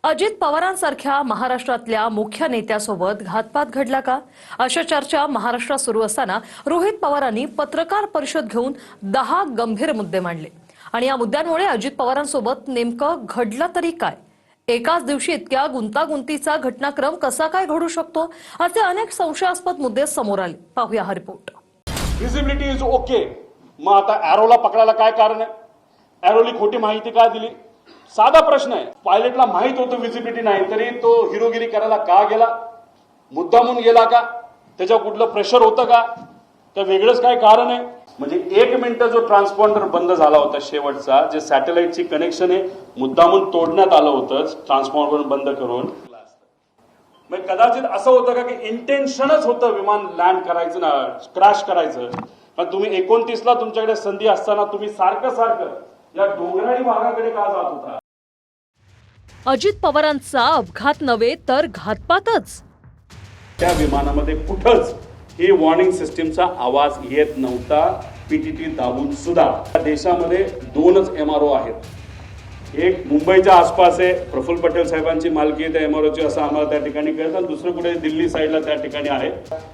अजित पवारांसारख्या महाराष्ट्रातल्या मुख्य नेत्यासोबत घातपात घडला का अशा चर्चा महाराष्ट्रात सुरू असताना रोहित पवारांनी पत्रकार परिषद घेऊन 10 गंभीर मुद्दे मांडले आणि या मुद्द्यांमुळे अजित पवारांसोबत नेमकं घडलं तरी काय, एकाच दिवशी इतक्या गुंतागुंतीचा घटनाक्रम कसा काय घडू शकतो असे अनेक संशयास्पद मुद्दे समोर आले। पाहूया हा रिपोर्ट। विजिबिलिटी इज ओके, मग आता एरोला पकडायला काय कारण आहे? एरोली खोटी माहिती का दिली? साधा प्रश्न आहे। पायलटला माहित होतं विजिबिलिटी नाही तरी तो हिरोगिरी करायला का गेला? मुद्दामून गेला का? त्याच्यावर कुठलं प्रेशर होतं का? तर वेगळंच काय कारण आहे? म्हणजे 1 मिनिट जो ट्रान्सपॉन्डर बंद झाला होता शेवटचा, जे सॅटेलाइटची कनेक्शन आहे मुद्दामून तोडण्यात आलं होतं ट्रान्सपॉन्डर बंद करून। मग कदाचित असं होतं का की इंटेन्शनच होतं विमान लँड करायचं ना क्रॅश करायचं, पण तुम्ही 29ला तुमच्याकडे संधी असताना तुम्ही सारखं या डोंगराळी भागाकडे का जात होता? अजित पवारांचा अपघात नव्हे तर घातपातच। त्या विमानामध्ये कुठंच ही वॉर्निंग सिस्टीमचा आवाज येत नव्हता। पीटीटी दाबून सुद्धा देशामध्ये 2च MRO आहेत, एक मुंबईच्या आसपास आहे, प्रफुल्ल पटेल साहेबांची मालकी आहे त्या MROची असं आम्हाला त्या ठिकाणी कळतं, आणि दुसरं कुठे दिल्ली साईडला त्या ठिकाणी आहे।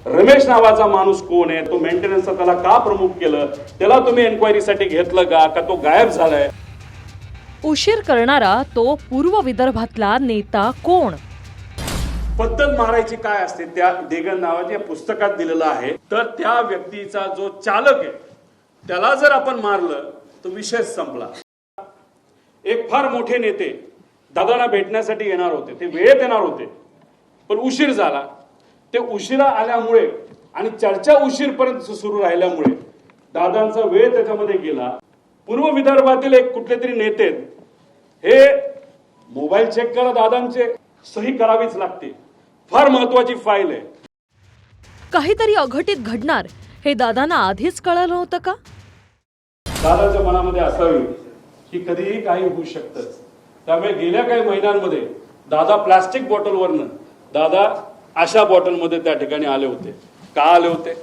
रमेश नावाचा माणूस कोण आहे? तो मेंटेनन्सचा त्याला का प्रमुख केलं? त्याला तुम्ही एन्क्वायरीसाठी घेतलं का तो गायब झालाय? उशीर करणारा तो पूर्व विदर्भातला नेता कोण? पद्धत मारायची काय असते त्या देगन नावाच्या पुस्तकात दिलेलं आहे। तर त्या व्यक्तीचा जो चालक आहे त्याला जर आपण मारलं तर विषय संपला। एक फार मोठे नेते दादांना भेटण्यासाठी येणार होते, ते वेळेत येणार होते पण उशीर झाला। ते उशिरा आल्यामुळे आणि चर्चा उशीरपर्यंत सुरू राहिल्यामुळे दादांचा वेळ त्याच्यामध्ये गेला। पूर्व विदर्भातील एक कुठले तरी नेते हे मोबाईल चेक करा, दादांचे सही करावीच लागते, फार महत्वाची फाईल आहे। काहीतरी अघटित घडणार हे दादांना आधीच कळलं होतं का? दादाच्या मनामध्ये असावी की कधीही काही होऊ शकतं। त्यामुळे गेल्या काही महिन्यांमध्ये दादा प्लास्टिक बॉटलवरनं दादा अशा बॉटलमध्ये त्या ठिकाणी आले होते। का आले होते,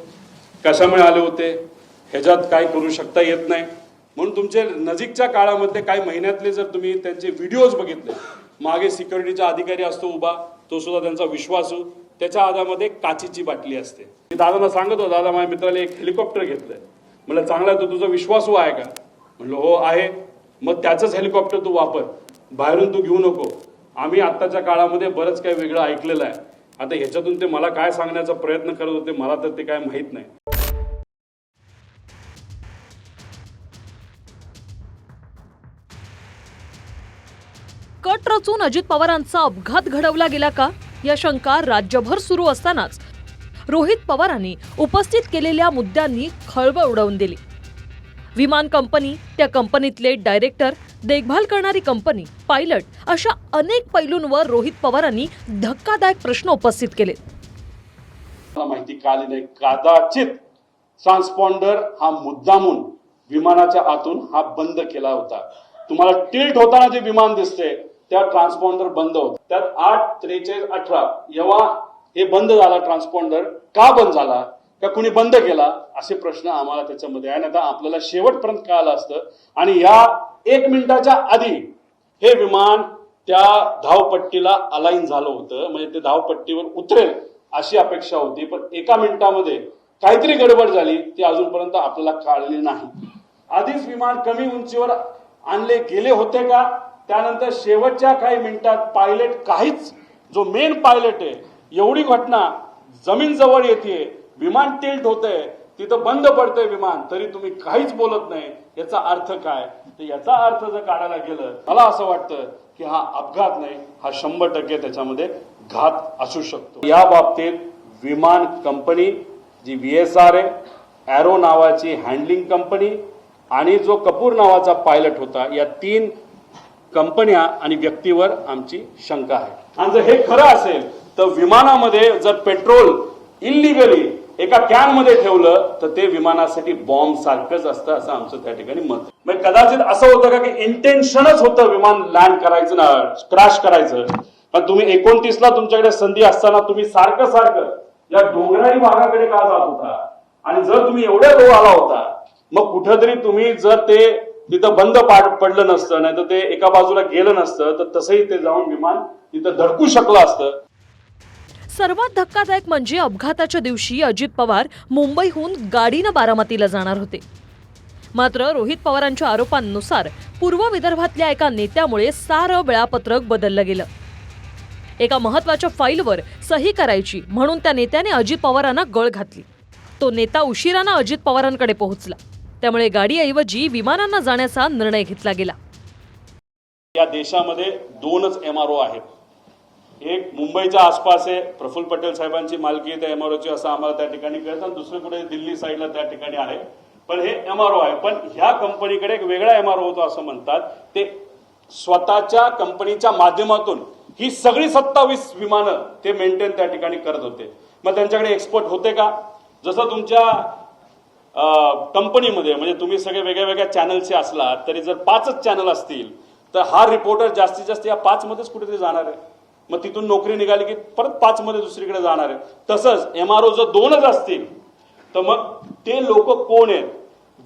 कशामुळे आले होते, ह्याच्यात काय करू शकता येत नाही म्हणून तुमच्या नजीकच्या काळामध्ये काही महिन्यातले जर तुम्ही त्यांचे व्हिडिओज बघितले, मागे सिक्युरिटीचा अधिकारी असतो उभा, तो सुद्धा त्यांचा विश्वासू, त्याच्या हातामध्ये काचीची बाटली असते। मी दादांना सांगत होतो, दादा माझ्या मित्राला एक हेलिकॉप्टर घेतलंय, म्हणलं चांगला, तो तुझा विश्वासू आहे का? म्हणलं हो आहे। मग त्याचंच हेलिकॉप्टर तू वापर, बाहेरून तू घेऊ नको। आम्ही आत्ताच्या काळामध्ये बरंच काही वेगळं ऐकलेलं आहे। आता ह्याच्यातून ते मला काय सांगण्याचा प्रयत्न करत होते मला तर ते काय माहित नाही। कट रचून अजित पवारांचा अपघात घडवला गेला का या शंका राज्यभर सुरू असतानाच रोहित पवारांनी उपस्थित केलेल्या मुद्द्यांनी खळबळ उडवून दिली। विमान कंपनी, त्या कंपनीतले डायरेक्टर, देखभाल करणारी कंपनी, पायलट अशा अनेक पैलूंवर रोहित पवारांनी धक्कादायक प्रश्न उपस्थित केले। माहिती काली नाही, कदाचित ट्रान्सपॉन्डर हा मुद्दामून विमानाच्या आतून हा बंद केला होता। तुम्हाला टिल्ट होताना जे विमान दिसते त्या ट्रान्सपॉन्डर बंद होत, त्यात 8:43:18 जेव्हा हे बंद झाला ट्रान्सपॉन्डर, का बंद झाला, का कुणी बंद केला, असे प्रश्न आम्हाला त्याच्यामध्ये आहे। आता आपल्याला शेवटपर्यंत कळालं असतं आणि या 1 मिनिटाच्या आधी हे विमान त्या धावपट्टीला अलाइन झालं होतं, म्हणजे ते धावपट्टीवर उतरेल अशी अपेक्षा होती, पण 1 मिनिटामध्ये काहीतरी गडबड झाली, ती अजूनपर्यंत आपल्याला कळली नाही। आधीच विमान कमी उंचीवर आणले गेले होते का? त्यानंतर शेवटच्या काही मिनिटात पायलट काहीच, जो मेन पायलट आहे, एवढी घटना जमीन जवळ येते, विमान टिल्ट होतंय, तिथं बंद पडतंय विमान, तरी तुम्ही काहीच बोलत नाही, याचा अर्थ काय? तर याचा अर्थ जर काढायला गेलं, मला असं वाटतं की हा अपघात नाही, हा 100% त्याच्यामध्ये घात असू शकतो। या बाबतीत विमान कंपनी जी VSR आहे, एरो नावाची हँडलिंग कंपनी आणि जो कपूर नावाचा पायलट होता, या 3 कंपन्या आणि व्यक्तीवर आमची शंका आहे। आणि जर हे खरं असेल तर विमानामध्ये जर पेट्रोल इल्लिगली एका कॅन मध्ये ठेवलं तर ते विमानासाठी बॉम्ब सारखंच असतं, असं आमचं त्या ठिकाणी मत आहे। मग कदाचित असं होतं का की इंटेन्शनच होतं विमान लँड करायचं ना क्रॅश करायचं, पण तुम्ही 29ला तुमच्याकडे संधी असताना तुम्ही सारखं या डोंगराळी भागाकडे का जात होता? आणि जर तुम्ही एवढ्या लो आला होता, मग कुठेतरी तुम्ही जर ते तिथं बंद पडलं नसतं, नाही तर ते एका बाजूला गेलं नसतं, तर तसंही ते जाऊन विमान तिथं धडकू शकलं असतं. सर्वात धक्कादायक म्हणजे अपघाताच्या दिवशी अजित पवार मुंबईहून गाडीनं बारामतीला जाणार होते. मात्र रोहित पवारांच्या आरोपांनुसार पूर्व विदर्भातल्या एका नेत्यामुळे सारं वेळापत्रक बदललं गेलं. एका महत्वाच्या फाईलवर सही करायची म्हणून त्या नेत्याने अजित पवारांना गळ घातली. तो नेता उशिरानं अजित पवारांकडे पोहोचला, त्यामुळे गाडीऐवजी विमानांना जाण्याचा निर्णय घेतला गेला. या देशामध्ये 2च MRO आहेत. एक मुंबईच्या आसपास आहे, प्रफुल्ल पटेल साहेबांची मालकी आहे त्या MROची, असं आम्हाला त्या ठिकाणी कळतं, आणि दुसरं कुठे दिल्ली साईडला त्या ठिकाणी आहे. पण हे MRO आहे. पण ह्या कंपनीकडे एक वेगळा MRO होतो असं म्हणतात. ते स्वतःच्या कंपनीच्या माध्यमातून ही सगळी 27 विमानं ते मेंटेन त्या ठिकाणी करत होते. मग त्यांच्याकडे एक्सपोर्ट होते का? जसं तुमच्या कंपनीमध्ये म्हणजे तुम्ही सगळे वेगळ्या वेगळ्या चॅनलचे असलात तरी जर 5च चॅनल असतील तर हा रिपोर्टर जास्तीत जास्त या 5 मध्येच कुठेतरी जाणार आहे. मग तिथून नोकरी निघाली की परत 5 मध्ये दुसरीकडे जाणार आहे. तसंच MRO जर 2च असतील तर मग ते लोक कोण आहेत?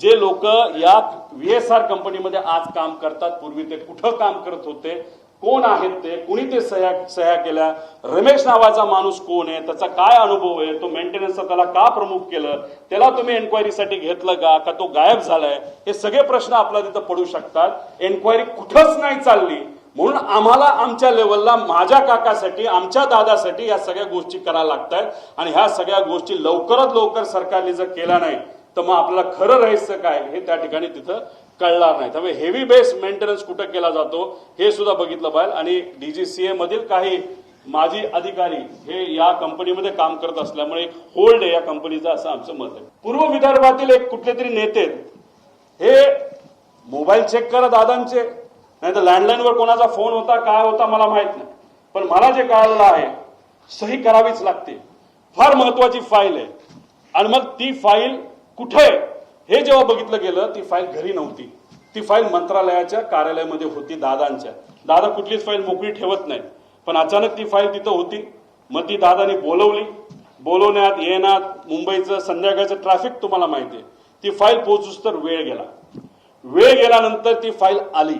जे लोक या VSR कंपनीमध्ये आज काम करतात, पूर्वी ते कुठं काम करत होते, कोण आहेत ते, कुणी ते सह्या केल्या, रमेश नावाचा माणूस कोण आहे, त्याचा काय अनुभव आहे, तो मेंटेनन्सचा त्याला का प्रमुख केलं, त्याला तुम्ही एन्क्वायरीसाठी घेतलं का तो गायब झालाय, हे सगळे प्रश्न आपला तिथं पडू शकतात. एन्क्वायरी कुठंच नाही चालली, म्हणून आम्हाला आमच्या लेवलला माझ्या काकासाठी, आमच्या दादासाठी या सगळ्या गोष्टी करायला लागतात. आणि ह्या सगळ्या गोष्टी लवकरात लवकर सरकारने जर केल्या नाही तर मग आपल्याला खरं रहस्य काय हे त्या ठिकाणी तिथं कळणार नाही. त्यामुळे हेवी बेस मेंटेनन्स कुठं केला जातो हे सुद्धा बघितलं पाहिजे. आणि DGCA मधील काही माजी अधिकारी हे या कंपनीमध्ये काम करत असल्यामुळे एक होल्ड आहे या कंपनीचा, असं आमचं मत आहे. पूर्व विदर्भातील एक कुठले तरी नेते हे मोबाईल चेक करा दादांचे, नाही तर लँडलाईनवर कोणाचा फोन होता काय होता मला माहित नाही, पण मला जे कळालेलं आहे सही करावीच लागते. फार महत्वाची फाईल आहे. आणि मग ती फाईल कुठे हे जेव्हा बघितलं गेलं ती फाईल घरी नव्हती, ती फाईल मंत्रालयाच्या कार्यालयामध्ये होती दादांच्या. दादा कुठलीच फाईल मोकळी ठेवत नाही, पण अचानक ती फाईल तिथं होती. मग ती दादाने बोलवली. बोलवण्यात येण्यात मुंबईचं संध्याकाळचं ट्रॅफिक तुम्हाला माहिती आहे. ती फाईल पोहोचूस तर वेळ गेला. वेळ गेल्यानंतर ती फाईल आली.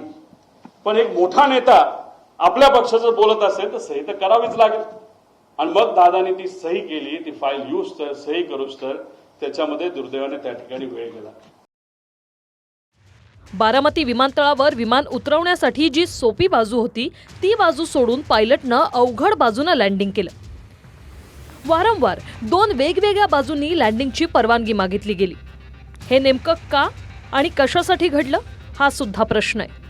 पण एक मोठा नेता आपल्या पक्षाचं बोलत असेल तर सही तर करावीच लागेल. आणि मग दादाने ती सही केली. ती फाईल यूज तर सही करूच तर त्याच्यामध्ये दुर्दैवाने त्या ठिकाणी वेळ गेला. बारामती विमानतळावर विमान उतरवण्यासाठी जी सोपी बाजू होती ती बाजू सोडून पायलटनं अवघड बाजूनं लँडिंग केलं. वारंवार 2 वेगवेगळ्या बाजूंनी लँडिंगची परवानगी मागितली गेली. हे नेमकं का आणि कशासाठी घडलं हा सुद्धा प्रश्न आहे.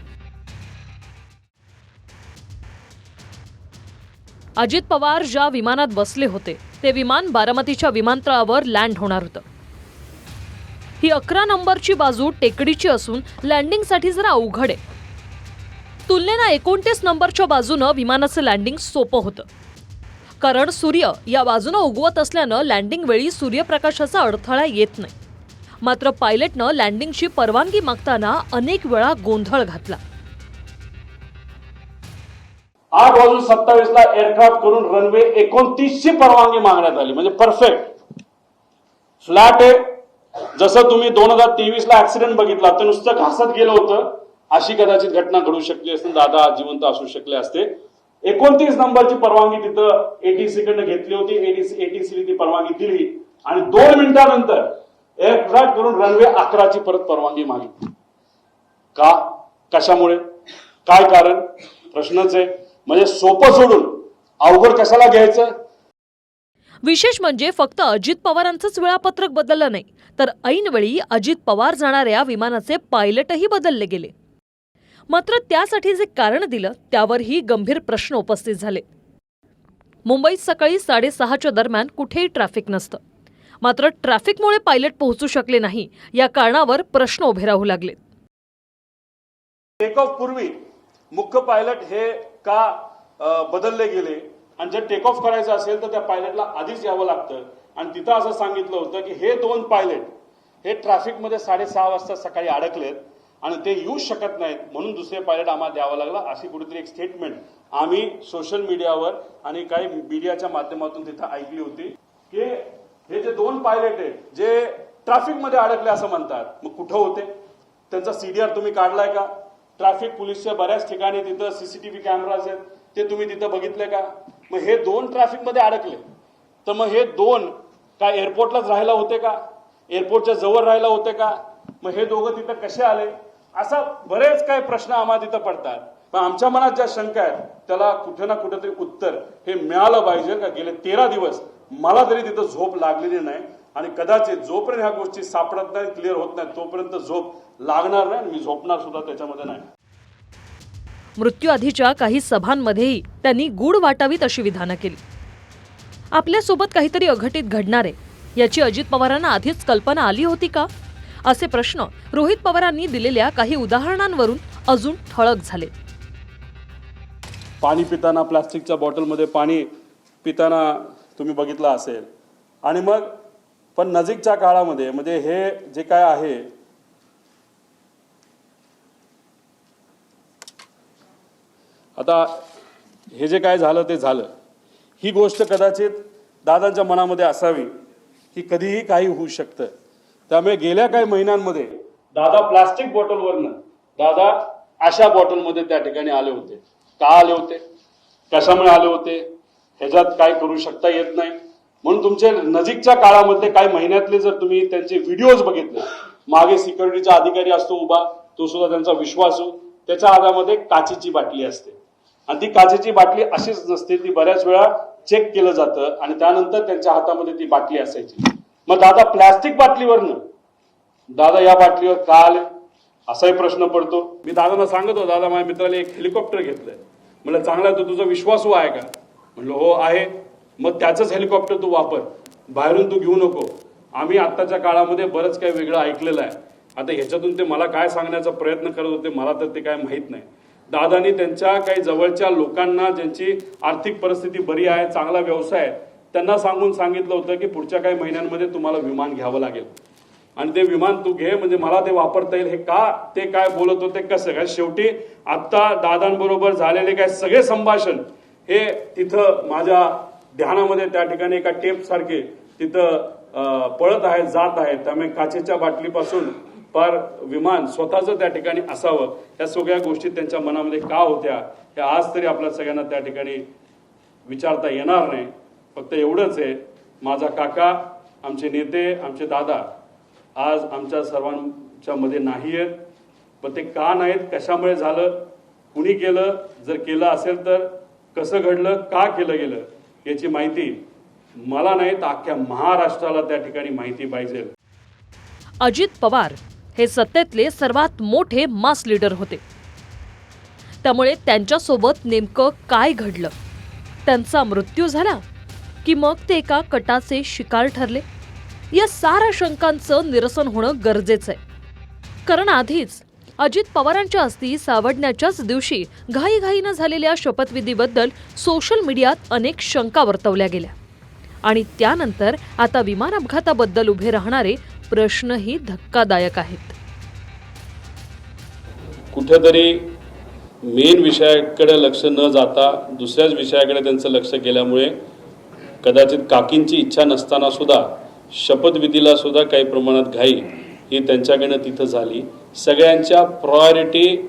अजित पवार ज्या विमानात बसले होते ते विमान बारामतीच्या विमानतळावर लँड होणार होतं. ही 11 नंबरची बाजू टेकडीची असून लँडिंगसाठी जरा अवघड आहे. तुलनेनं 29 नंबरच्या बाजूनं विमानाचं लँडिंग सोपं होतं, कारण सूर्य या बाजूनं उगवत असल्यानं लँडिंग वेळी सूर्यप्रकाशाचा अडथळा येत नाही. मात्र पायलटनं लँडिंगची परवानगी मागताना अनेक वेळा गोंधळ घातला. 8:27 ला एअरक्राफ्ट करून रनवे 29 ची परवानगी मागण्यात आली. म्हणजे परफेक्ट फ्लॅट आहे. जसं तुम्ही 2023 ला ऍक्सिडेंट बघितला तर नुसतं घासत गेलं होतं, अशी कदाचित घटना घडू शकली असते. दादा जिवंत असू शकले असते. 29 नंबरची परवानगी तिथं ATC कडनं घेतली होती. ATC ती परवानगी दिली आणि 2 मिनिटांनंतर एअरक्राफ्ट करून रनवे 11 ची परत परवानगी मागितली. का? कशामुळे? काय कारण? प्रश्नच आहे. म्हणजे सोपं सोडून अवघड कशाला घ्यायचं? विशेष म्हणजे फक्त अजित पवारांचंच वेळापत्रक बदललं नाही, तर ऐनवेळी अजित पवार जाणाऱ्या विमानाचे पायलटही बदलले गेले. मात्र त्यासाठी जे कारण दिलं त्यावरही गंभीर प्रश्न उपस्थित झाले. मुंबईत सकाळी 6:30च्या दरम्यान कुठेही ट्रॅफिक नसतं. मात्र ट्रॅफिकमुळे पायलट पोहोचू शकले नाही या कारणावर प्रश्न उभे राहू लागले. टेक ऑफ पूर्वी मुख्य पायलट हे का बदलले गेले? आणि जर टेक ऑफ करायचं असेल तर त्या पायलटला आधीच यावं लागतं. आणि तिथं असं सांगितलं होतं की हे 2 पायलट हे ट्रॅफिकमध्ये 6:30 वाजता सकाळी अडकलेत आणि ते येऊ शकत नाहीत, म्हणून दुसरे पायलट आम्हाला द्यावं लागला, अशी कुठेतरी एक स्टेटमेंट आम्ही सोशल मीडियावर आणि काही मीडियाच्या माध्यमातून तिथं ऐकली होती. की हे जे 2 पायलट आहेत जे ट्रॅफिकमध्ये अडकले असं म्हणतात. मग कुठं होते? त्यांचा CDR तुम्ही काढलाय का? ट्रॅफिक पोलीसच्या बऱ्याच ठिकाणी तिथं CCTV कॅमेराज आहेत, ते तुम्ही तिथं बघितले का? मग हे 2 ट्रॅफिकमध्ये अडकले, तर मग हे 2 काय एअरपोर्टलाच राहायला होते का? एअरपोर्टच्या जवळ राहायला होते का? मग हे दोघं तिथं कसे आले? असा बरेच काही प्रश्न आम्हाला तिथं पडतात. पण आमच्या मनात ज्या शंका आहेत त्याला कुठे ना कुठेतरी उत्तर हे मिळालं पाहिजे का? गेले 13 दिवस मला तरी तिथं झोप लागलेली नाही आणि कदाचित जोपर्यंत ह्या गोष्टी सापडत नाही, क्लिअर होत नाही, तोपर्यंत झोप लागणार नाही आणि मी झोपणार सुद्धा त्याच्यामध्ये नाही. मृत्यूआधीच्या काही सभांमध्येही त्यांनी गूढ वाटावीत अशी विधानं केली. आपल्यासोबत काहीतरी अघटित घडणार आहे याची अजित पवारांना आधीच कल्पना आली होती का? असे प्रश्न रोहित पवारांनी दिलेल्या काही उदाहरणांवरून अजून ठळक झाले. पाणी पिताना प्लास्टिकच्या बॉटलमध्ये पाणी पिताना तुम्ही बघितलं असेल. आणि मग पण नजीकच्या काळामध्ये म्हणजे हे जे काय आहे, आता हे जे काय झालं ते झालं. ही गोष्ट कदाचित दादांच्या मनामध्ये असावी की कधीही काही होऊ शकतं. त्यामुळे गेल्या काही महिन्यांमध्ये दादा प्लास्टिक बॉटलवरनं दादा अशा बॉटलमध्ये त्या ठिकाणी आले होते. का आले होते, कशामुळे आले होते, ह्याच्यात काय करू शकता येत नाही. म्हणून तुमच्या नजीकच्या काळामध्ये काही महिन्यातले जर तुम्ही त्यांचे व्हिडिओज बघितले, मागे सिक्युरिटीचा अधिकारी असतो उभा, तो सुद्धा त्यांचा विश्वासू, त्याच्या हातामध्ये काचेची बाटली असते आणि ती काचेची बाटली अशीच नसते, ती बऱ्याच वेळा चेक केलं जातं आणि त्यानंतर त्यांच्या हातामध्ये ती बाटली असायची. मग दादा प्लास्टिक बाटलीवरनं दादा या बाटलीवर का आले असाही प्रश्न पडतो. मी दादांना सांगत होतो, दादा माझ्या मित्राला एक हेलिकॉप्टर घेतलंय. म्हणलं चांगला, तो तुझा विश्वासू आहे का? म्हणलं हो आहे. मग त्याचंच हेलिकॉप्टर तू वापर, बाहेरून तू घेऊ नको. आम्ही आत्ताच्या काळामध्ये बरंच काही वेगळं ऐकलेलं आहे. आता ह्याच्यातून ते मला काय सांगण्याचा प्रयत्न करत होते मला तर ते काय माहीत नाही. दादांनी त्यांच्या काही जवळच्या लोकांना ज्यांची आर्थिक परिस्थिती बरी आहे, चांगला व्यवसाय आहे, त्यांना सांगितलं होतं की पुढच्या काही महिन्यांमध्ये तुम्हाला विमान घ्यावं लागेल आणि ते विमान तू घे म्हणजे मला ते वापरता येईल. हे का ते काय बोलत होते कसं काय? शेवटी आत्ता दादांबरोबर झालेले काय सगळे संभाषण हे तिथं माझ्या ध्यानामध्ये त्या ठिकाणी एका टेप सारखे तिथं पळत आहेत, जात आहेत. त्यामुळे काचेच्या बाटलीपासून पार विमान स्वतःचं त्या ठिकाणी असावं, या सगळ्या गोष्टी त्यांच्या मनामध्ये का होत्या हे आज तरी आपल्या सगळ्यांना त्या ठिकाणी विचारता येणार नाही. फक्त एवढंच आहे, माझा काका, आमचे नेते, आमचे दादा आज आमच्या सर्वांच्या मध्ये नाही आहेत. पण ते का नाहीत, कशामुळे झालं, कुणी केलं, जर केलं असेल तर कसं घडलं, का केलं गेलं याची माहिती मला नाही तर अख्ख्या महाराष्ट्राला त्या ठिकाणी माहिती पाहिजे. अजित पवार हे सत्तेतले सर्वात मोठे मास लीडर होते. त्यामुळे त्यांच्यासोबत नेमकं काय घडलं? त्यांचा मृत्यू झाला की मग ते एका कटाचे शिकार ठरले? या साऱ्या शंकांचं निरसन होणं गरजेचं आहे. कारण आधीच अजित पवारांच्या अस्थी सावडण्याच्याच दिवशी घाईघाईनं झालेल्या शपथविधीबद्दल सोशल मीडियात अनेक शंका वर्तवल्या गेल्या आणि त्यानंतर आता विमान अपघाताबद्दल उभे राहणारे प्रश्नही धक्कादायक आहेत. कुठेतरी मेन विषयाकडे लक्ष न जाता दुसऱ्याच विषयाकडे त्यांचं लक्ष गेल्यामुळे कदाचित काकींची इच्छा नसताना सुद्धा शपथविधीला सुद्धा काही प्रमाणात घाई ही त्यांच्याकडनं तिथं झाली. सगळ्यांच्या प्रायोरिटी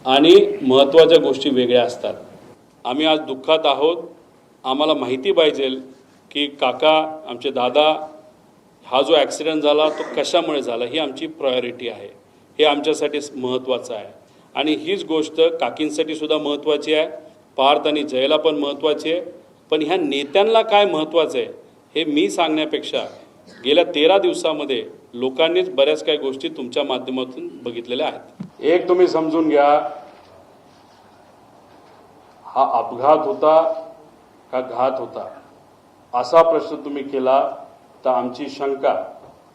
आणि महत्त्वाच्या गोष्टी वेगळ्या असतात. आम्ही आज दुःखात आहोत. आम्हाला माहिती पाहिजे की काका, आमचे दादा, हा जो ॲक्सिडेंट झाला तो कशामुळे झाला, ही आमची प्रायोरिटी आहे. हे आमच्यासाठी महत्त्वाचं आहे आणि हीच गोष्ट काकींसाठी सुद्धा महत्त्वाची आहे, पार्थ आणि जयला पण महत्त्वाची आहे. पण ह्या नेत्यांना काय महत्त्वाचं आहे हे मी सांगण्यापेक्षा गेल्या 13 दिवसामध्ये लोकांनीच बऱ्याच काही गोष्टी तुमच्या माध्यमातून बघितलेल्या आहेत. एक तुम्ही समजून घ्या, हा अपघात होता का घात होता असा प्रश्न तुम्ही केला तर आमची शंका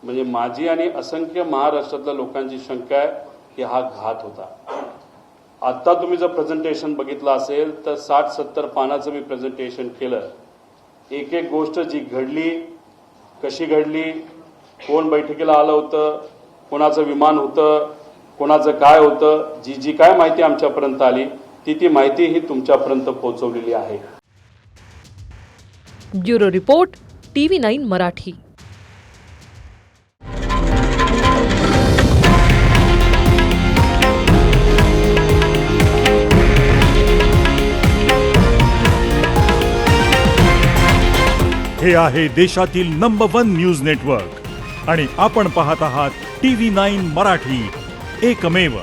म्हणजे माझी आणि असंख्य महाराष्ट्रातल्या लोकांची शंका आहे की हा घात होता. आत्ता तुम्ही जर प्रेझेंटेशन बघितलं असेल तर 60-70 पानाचं मी प्रेझेंटेशन केलं. एक एक गोष्ट जी घडली, कशी घडली, कोण बैठकीला आलं होतं, कोणाचं विमान होतं, कोणाचं काय होतं, जी काय माहिती आमच्यापर्यंत आली ती माहिती ही तुमच्यापर्यंत पोहोचवलेली आहे. Bureau report, TV9 Marathi. हे आहे देशातील नंबर 1 न्यूज नेटवर्क आणि आपण पाहत आहात TV9 मराठी, एकमेव.